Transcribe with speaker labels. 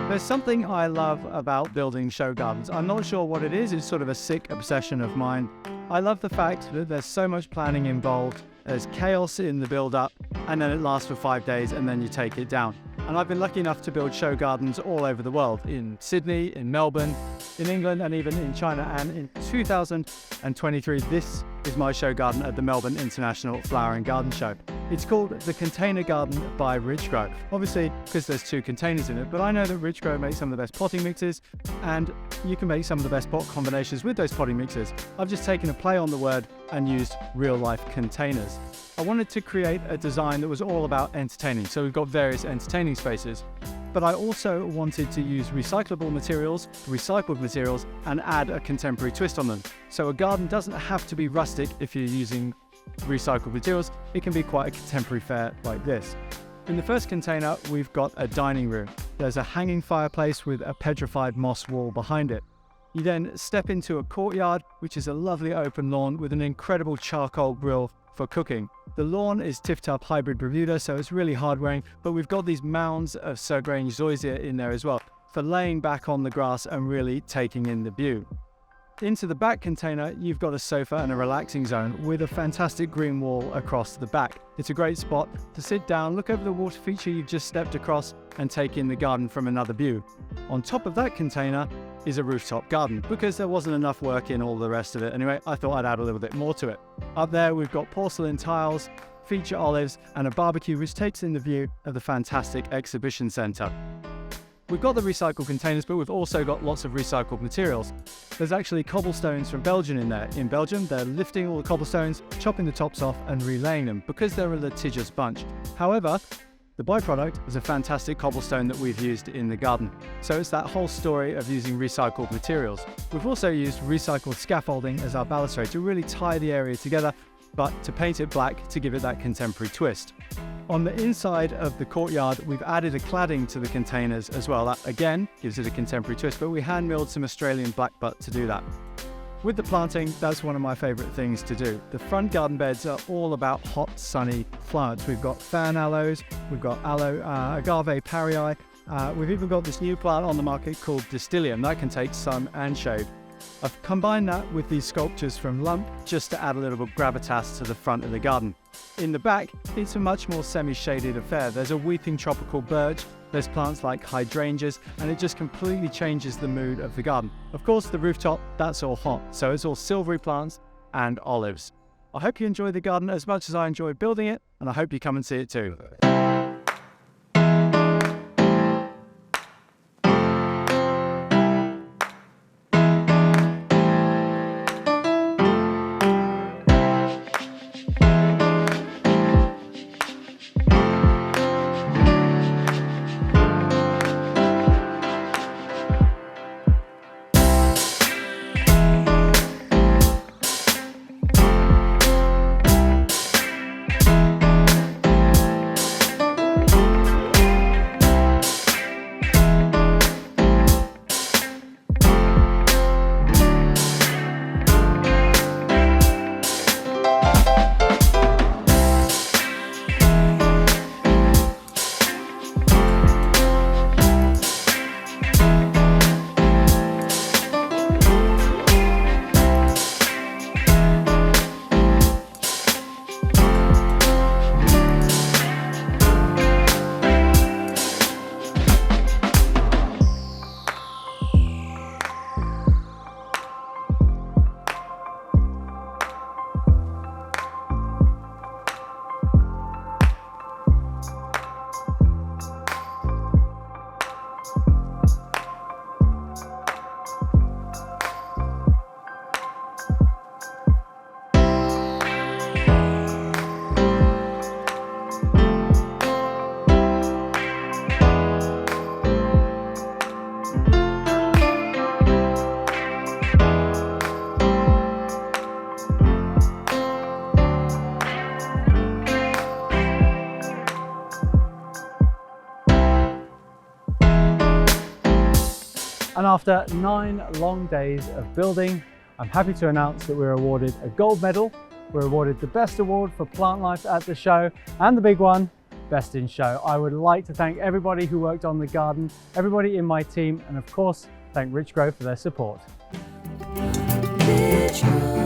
Speaker 1: There's something I love about building show gardens. I'm not sure what it is, it's sort of a sick obsession of mine. I love the fact that there's so much planning involved, there's chaos in the build-up, and then it lasts for 5 days and then you take it down. And I've been lucky enough to build show gardens all over the world, in Sydney, in Melbourne, in England, and even in China. And in 2023, this is my show garden at the Melbourne International Flower and Garden Show. It's called the Container Garden by Richgro. Obviously, because there's 2 containers in it, but I know that Richgro makes some of the best potting mixes, and you can make some of the best pot combinations with those potting mixes. I've just taken a play on the word and used real-life containers. I wanted to create a design that was all about entertaining, so we've got various entertaining spaces. But I also wanted to use recycled materials, and add a contemporary twist on them. So a garden doesn't have to be rustic if you're using recycled materials, it can be quite a contemporary fare like this. In the first container, we've got a dining room. There's a hanging fireplace with a petrified moss wall behind it. You then step into a courtyard, which is a lovely open lawn with an incredible charcoal grill for cooking. The lawn is Tif-Tup Hybrid Bermuda, so it's really hard wearing, but we've got these mounds of Sergrange zoysia in there as well for laying back on the grass and really taking in the view. Into the back container, you've got a sofa and a relaxing zone with a fantastic green wall across the back. It's a great spot to sit down, look over the water feature you've just stepped across, and take in the garden from another view. On top of that container is a rooftop garden. Because there wasn't enough work in all the rest of it anyway, I thought I'd add a little bit more to it. Up there we've got porcelain tiles, feature olives, and a barbecue which takes in the view of the fantastic exhibition centre. We've got the recycled containers, but we've also got lots of recycled materials. There's actually cobblestones from Belgium in there. In Belgium, they're lifting all the cobblestones, chopping the tops off and relaying them because they're a litigious bunch. However, the byproduct is a fantastic cobblestone that we've used in the garden. So it's that whole story of using recycled materials. We've also used recycled scaffolding as our balustrade to really tie the area together, but to paint it black to give it that contemporary twist. On the inside of the courtyard, we've added a cladding to the containers as well. That again gives it a contemporary twist, but we hand milled some Australian blackbutt to do that. With the planting, that's one of my favourite things to do. The front garden beds are all about hot, sunny plants. We've got fan aloes, we've got agave parii, we've even got this new plant on the market called Distilium that can take sun and shade. I've combined that with these sculptures from Lump just to add a little bit of gravitas to the front of the garden. In the back, it's a much more semi-shaded affair. There's a weeping tropical birch, there's plants like hydrangeas, and it just completely changes the mood of the garden. Of course, the rooftop, that's all hot, so it's all silvery plants and olives. I hope you enjoy the garden as much as I enjoy building it, and I hope you come and see it too. And after 9 long days of building, I'm happy to announce that we were awarded a gold medal were awarded the Best Award for Plant Life at the show, and the big one, Best in Show. I would like to thank everybody who worked on the garden, everybody in my team, and of course, thank Richgro for their support. Richgro.